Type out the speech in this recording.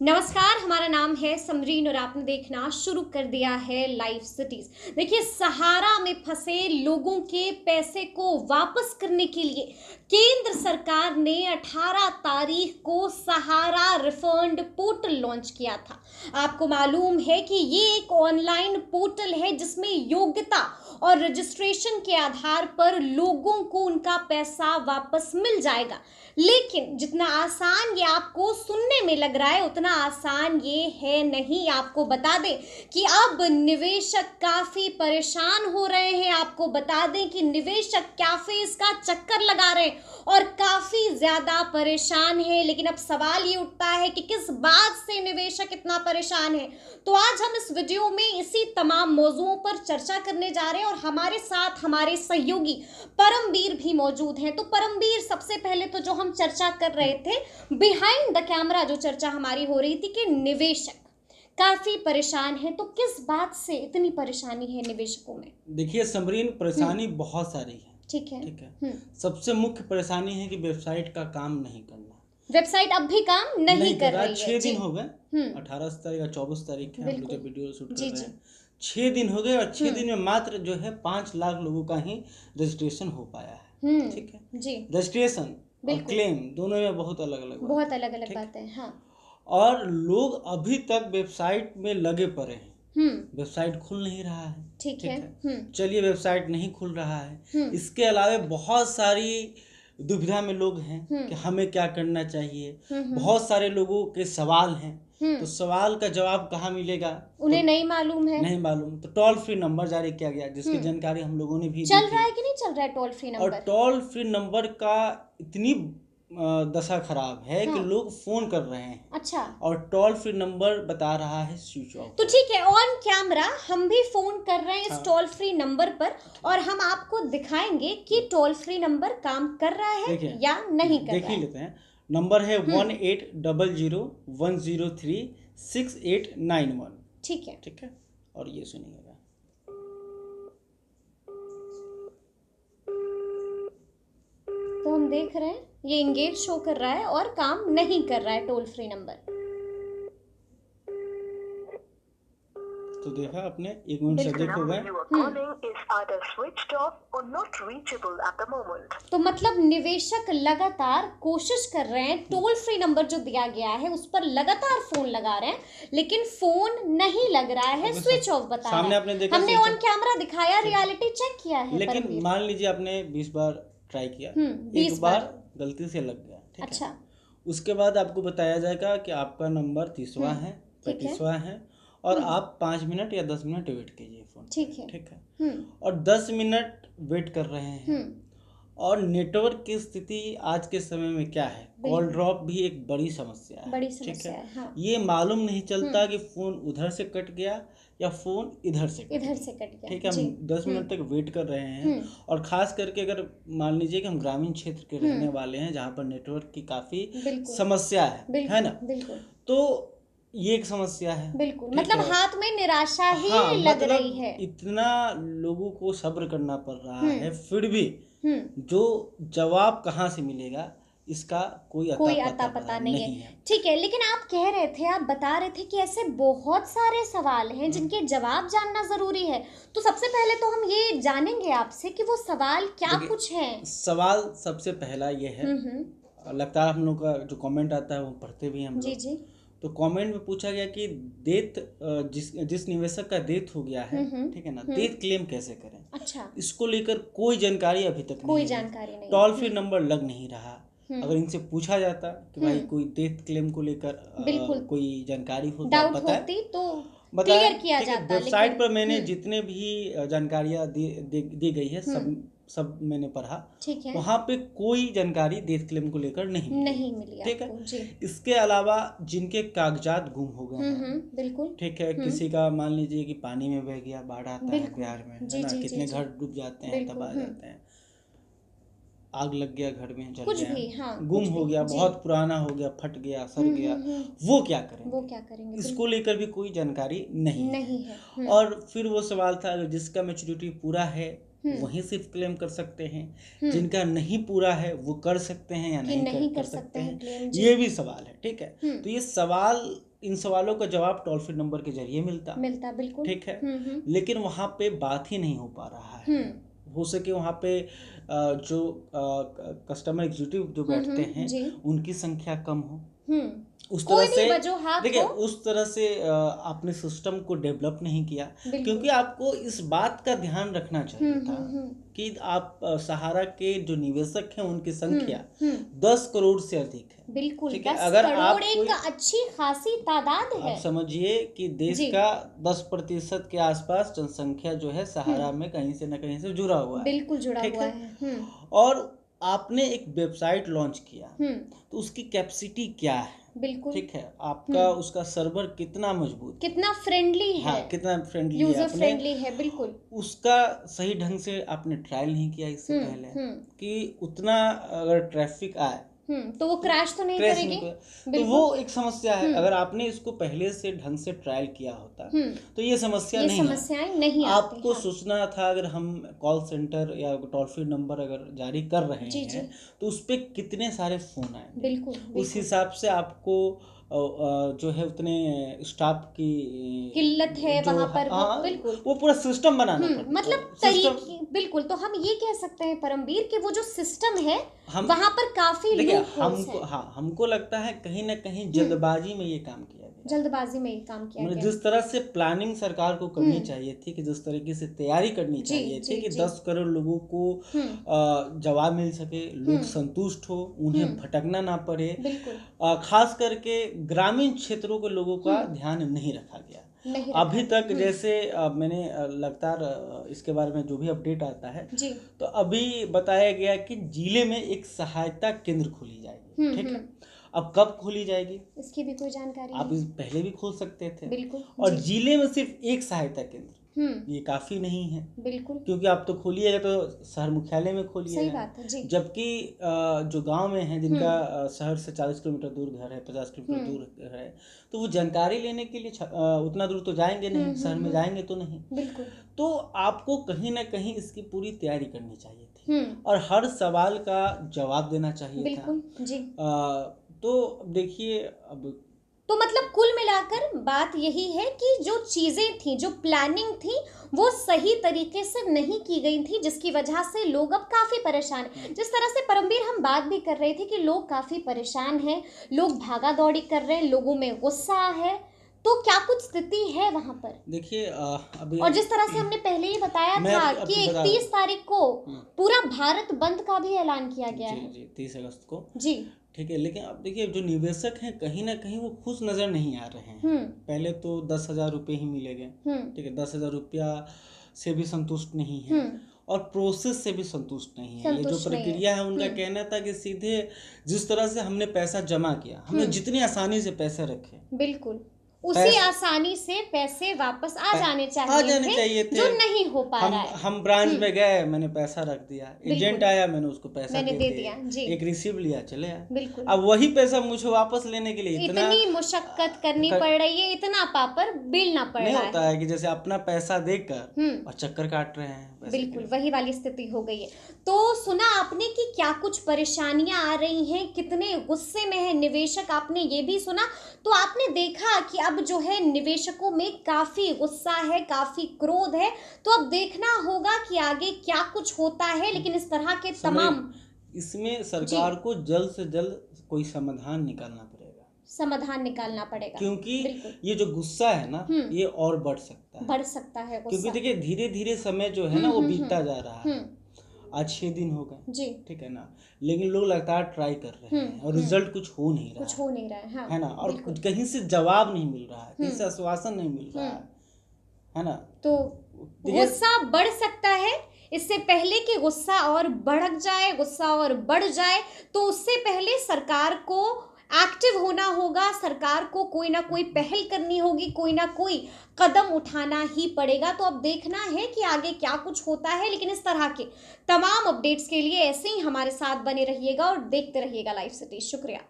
नमस्कार, हमारा नाम है समरीन और आपने देखना शुरू कर दिया है लाइव सिटीज। देखिए, सहारा में फंसे लोगों के पैसे को वापस करने के लिए केंद्र सरकार ने 18 तारीख को सहारा रिफंड पोर्टल लॉन्च किया था। आपको मालूम है कि ये एक ऑनलाइन पोर्टल है जिसमें योग्यता और रजिस्ट्रेशन के आधार पर लोगों को उनका पैसा वापस मिल जाएगा। लेकिन जितना आसान ये आपको सुनने में लग रहा है उतना आसान ये है नहीं। आपको बता दें कि अब निवेशक काफी परेशान हो रहे हैं। आपको बता दें कि निवेशक काफी इसका चक्कर लगा रहे हैं और काफी ज्यादा परेशान है। लेकिन अब सवाल ये उठता है कि किस बात से निवेशक इतना परेशान है। तो आज हम इस वीडियो में इसी तमाम मौजुओं पर चर्चा करने जा रहे हैं और हमारे साथ हमारे सहयोगी परमवीर भी मौजूद हैं। तो परमवीर, सबसे पहले तो जो हम चर्चा कर रहे थे बिहाइंड द कैमरा, जो चर्चा हमारी हो रही थी कि निवेशक काफी परेशान है, तो किस बात से इतनी परेशानी है निवेशकों में? देखिए समरीन, परेशानी बहुत सारी है। ठीक है। सबसे मुख्य परेशानी है कि वेबसाइट का काम नहीं करना। वेबसाइट अब भी काम नहीं कर रही है। 6 दिन हो गए, 18 तारीख या 24 तारीख है हम लोग जब वीडियो शूट कर रहे हैं। 6 दिन हो गए और 6 दिन में मात्र जो है 5 लाख लोगों का ही रजिस्ट्रेशन हो पाया है। ठीक है जी। रजिस्ट्रेशन और क्लेम दोनों में बहुत अलग अलग बातें हैं। हाँ। और लोग अभी तक वेबसाइट में लगे पड़े हैं। वेबसाइट खुल नहीं रहा है। ठीक है। चलिए, वेबसाइट नहीं खुल रहा है, इसके अलावा बहुत सारी दुविधा में लोग हैं कि हमें क्या करना चाहिए। बहुत सारे लोगों के सवाल हैं, तो सवाल का जवाब कहाँ मिलेगा उन्हें नहीं मालूम। तो टोल फ्री नंबर जारी किया गया जिसकी जानकारी हम लोगों ने भी चल रहा है कि नहीं चल रहा है टोल फ्री नंबर। और टोल फ्री नंबर का इतनी दशा खराब है कि लोग फोन कर रहे हैं। अच्छा। और टोल फ्री नंबर बता रहा है स्विच ऑफ। तो ठीक है, ऑन कैमरा हम भी फोन कर रहे हैं इस टोल फ्री नंबर पर और हम आपको दिखाएंगे कि टोल फ्री नंबर काम कर रहा है या नहीं कर रहा है। देख ही लेते हैं। नंबर है 1800-103-6891। ठीक है। और ये सुनिएगा। तो हम देख रहे हैं ये इंगेज शो कर रहा है और काम नहीं कर रहा है टोल फ्री नंबर। तो देखा आपने, 1 मिनट से अधिक हो गए। तो मतलब निवेशक लगातार कोशिश कर रहे हैं, टोल फ्री नंबर जो दिया गया है उस पर लगातार फोन लगा रहे हैं, लेकिन फोन नहीं लग रहा है, स्विच ऑफ बता रहा है। हमने ऑन कैमरा दिखाया, रियलिटी चेक किया है। लेकिन मान लीजिए आपने 20 बार ट्राई किया, 1 बार गलती से लग गया। ठीक अच्छा। है। उसके बाद आपको बताया जाएगा कि आपका नंबर 30वां है, 35वां है और आप 5 मिनट या 10 मिनट वेट कीजिए फोन। ठीक है। और 10 मिनट वेट कर रहे हैं और नेटवर्क की स्थिति आज के समय में क्या है, कॉल ड्रॉप भी एक बड़ी समस्या है। ठीक है। हाँ। ये मालूम नहीं चलता कि फोन उधर से कट गया या फोन इधर से कट गया। ठीक है। हम 10 मिनट तक वेट कर रहे हैं और खास करके अगर मान लीजिए कि हम ग्रामीण क्षेत्र के रहने वाले हैं जहाँ पर नेटवर्क की काफी समस्या है ना, तो ये एक समस्या है। बिल्कुल, मतलब हाथ में निराशा ही लग रही है। इतना लोगों को सब्र करना पड़ रहा है, फिर भी जो जवाब कहाँ से मिलेगा इसका कोई अता पता नहीं है। ठीक है, लेकिन आप कह रहे थे, आप बता रहे थे कि ऐसे बहुत सारे सवाल हैं जिनके जवाब जानना जरूरी है। तो सबसे पहले तो हम ये जानेंगे आपसे कि वो सवाल क्या कुछ है। सवाल सबसे पहला ये है, लगता है हम लोग का जो कमेंट आता है वो पढ़ते भी हैं हम लोग। जी। तो कमेंट में पूछा गया कि डेथ जिस निवेशक का डेथ हो गया है, ठीक है ना, डेथ क्लेम कैसे करें। अच्छा। इसको लेकर कोई जानकारी अभी तक नहीं। टोल फ्री नंबर लग नहीं रहा। अगर इनसे पूछा जाता कि भाई कोई डेथ क्लेम को लेकर कोई जानकारी हो तो बताएं तो क्लियर किया जाता। वेबसाइट पर मैंने जितने भी जानकारियां दी गई है सब मैंने पढ़ा। ठीक है। वहाँ पे कोई जानकारी डेथ क्लेम को लेकर नहीं मिली। ठीक है। इसके अलावा जिनके कागजात गुम हो गए हैं, बिल्कुल, ठीक है, किसी का मान लीजिए कि पानी में बह गया, बाढ़ आता है बिहार में, है ना, कितने घर डूब जाते हैं, तबाह हो जाते हैं, आग लग गया घर में, जल गया, गुम हो गया, बहुत पुराना हो गया, फट गया, सड़ गया, वो क्या करेंगे? इसको लेकर भी कोई जानकारी नहीं है। और फिर वो सवाल था, जिसका मैच्योरिटी पूरा है वही सिर्फ क्लेम कर सकते हैं, जिनका नहीं पूरा है वो कर सकते हैं या नहीं कर सकते हैं, ये भी सवाल है। ठीक है। तो ये सवाल इन सवालों का जवाब टोल फ्री नंबर के जरिए मिलता बिल्कुल, ठीक है। लेकिन वहाँ पे बात ही नहीं हो पा रहा है। हो सके वहाँ पे जो कस्टमर एग्जीक्यूटिव जो बैठते हैं उनकी संख्या कम हो, उस तरह से देखिए उस तरह से आपने सिस्टम को डेवलप नहीं किया, क्योंकि आपको इस बात का ध्यान रखना चाहिए था कि आप सहारा के जो निवेशक हैं उनकी संख्या 10 करोड़ से अधिक है। बिल्कुल, ठीक है। अगर आप एक अच्छी खासी तादाद है। आप समझिए कि देश का 10% के आसपास जनसंख्या जो है सहारा में कहीं से न कहीं से जुड़ा हुआ है। बिल्कुल जुड़ा हुआ है। और आपने एक वेबसाइट लॉन्च किया, तो उसकी कैपेसिटी क्या है? बिल्कुल ठीक है। आपका उसका सर्वर कितना मजबूत, कितना फ्रेंडली है, हाँ, कितना फ्रेंडली है, यूजर फ्रेंडली है। बिल्कुल, उसका सही ढंग से आपने ट्रायल नहीं किया इससे पहले कि उतना अगर ट्रैफिक आए तो वो क्रैश तो नहीं करेगी। तो वो एक समस्या है। अगर आपने इसको पहले से ढंग से ट्रायल किया होता तो ये समस्याएं नहीं आपको हाँ। सोचना था। अगर हम कॉल सेंटर या टोल फ्री नंबर अगर जारी कर रहे हैं तो उस पे कितने सारे फोन आए, बिल्कुल, उस हिसाब से आपको जो है उतने स्टाफ की किल्लत है वहाँ पर। बिल्कुल, वो पूरा सिस्टम बनाना पड़ता, मतलब तरीके। बिल्कुल, तो हम ये कह सकते हैं परमवीर कि वो जो सिस्टम है वहाँ पर काफी हमको लगता है कहीं ना कहीं जल्दबाजी में ये काम किया गया। जिस तरह से प्लानिंग सरकार को करनी चाहिए थी, कि जिस तरीके से तैयारी करनी चाहिए थी कि 10 करोड़ लोगों को जवाब मिल सके, लोग संतुष्ट हो, उन्हें भटकना ना पड़े, खास करके ग्रामीण क्षेत्रों के लोगों का ध्यान नहीं रखा गया अभी तक। जैसे मैंने लगातार इसके बारे में जो भी अपडेट आता है तो अभी बताया गया कि जिले में एक सहायता केंद्र खोली जाएगी। ठीक है। अब कब खोली जाएगी इसकी भी कोई जानकारी आप इस पहले भी खोल सकते थे। बिल्कुल। और जिले में सिर्फ एक सहायता केंद्र ये काफी नहीं है। बिल्कुल, क्योंकि आप तो खोलिएगा तो शहर मुख्यालय में खोलिएगा। सही बात है जी। जबकि जो गांव में है, जिनका शहर से 40 किलोमीटर दूर घर है, 50 किलोमीटर दूर घर है, तो वो जानकारी लेने के लिए उतना दूर तो जाएंगे नहीं, शहर में जाएंगे तो नहीं। बिल्कुल, तो आपको कहीं ना कहीं इसकी पूरी तैयारी करनी चाहिए थी और हर सवाल का जवाब देना चाहिए था। बिल्कुल जी। तो देखिए अब तो मतलब कुल मिलाकर बात यही है कि जो चीजें थी, जो प्लानिंग थी, वो सही तरीके से नहीं की गई थी, जिसकी वजह से लोग अब काफी परेशान हैं। जिस तरह से परमवीर हम बात भी कर रहे थे कि लोग काफी परेशान हैं, लोग भागा दौड़ी कर रहे हैं, लोगों में गुस्सा है, तो क्या कुछ स्थिति है वहां पर? देखिए अभी और जिस तरह से हमने पहले ही बताया था कि 31 तारीख को पूरा भारत बंद का भी ऐलान किया गया है। जी 30 अगस्त को जी। ठीक है। लेकिन अब देखिए जो निवेशक हैं कहीं ना कहीं वो खुश नजर नहीं आ रहे हैं। पहले तो 10,000 रुपये ही मिलेंगे। ठीक है। 10,000 रुपया से भी संतुष्ट नहीं है और प्रोसेस से भी संतुष्ट नहीं है। ये जो प्रक्रिया है उनका कहना था कि सीधे जिस तरह से हमने पैसा जमा किया, हमने जितनी आसानी से पैसे रखे, बिल्कुल उसी आसानी से पैसे वापस आ जाने चाहिए थे, जो नहीं हो पा रहा है। हम ब्रांच में गए, मैंने पैसा रख दिया, एजेंट आया, मैंने उसको पैसा दे दिया जी। एक रिसीव लिया, चले आया। बिल्कुल। अब वही पैसा मुझे वापस लेने के लिए इतनी मुशक्कत करनी पड़ रही है, इतना पापड़ बेलना पड़ रहा है। नहीं होता है कि जैसे अपना पैसा देकर और चक्कर काट रहे हैं। बिल्कुल वही वाली स्थिति हो गई है। तो सुना आपने कि क्या कुछ परेशानियां आ रही हैं, कितने गुस्से में है निवेशक, आपने ये भी सुना। तो आपने देखा कि अब जो है निवेशकों में काफी गुस्सा है, काफी क्रोध है। तो अब देखना होगा कि आगे क्या कुछ होता है। लेकिन इस तरह के तमाम इसमें सरकार को जल्द से जल्द कोई समाधान निकालना पड़ेगा, क्योंकि ये जो गुस्सा है ना ये और बढ़ सकता है। क्योंकि देखिए धीरे धीरे समय जो है ना वो बीतता जा रहा है। आज 6 दिन हो गए जी। ठीक है ना। लेकिन लोग लगातार ट्राई कर रहे हैं और रिजल्ट कुछ हो नहीं रहा है ना। और कहीं से जवाब नहीं मिल रहा है, कहीं से आश्वासन नहीं मिल रहा है ना। तो गुस्सा बढ़ सकता है। इससे पहले कि गुस्सा और भड़क जाए, गुस्सा और बढ़ जाए, तो उससे पहले सरकार को एक्टिव होना होगा। सरकार को कोई ना कोई पहल करनी होगी, कोई ना कोई कदम उठाना ही पड़ेगा। तो अब देखना है कि आगे क्या कुछ होता है। लेकिन इस तरह के तमाम अपडेट्स के लिए ऐसे ही हमारे साथ बने रहिएगा और देखते रहिएगा लाइव सिटी। शुक्रिया।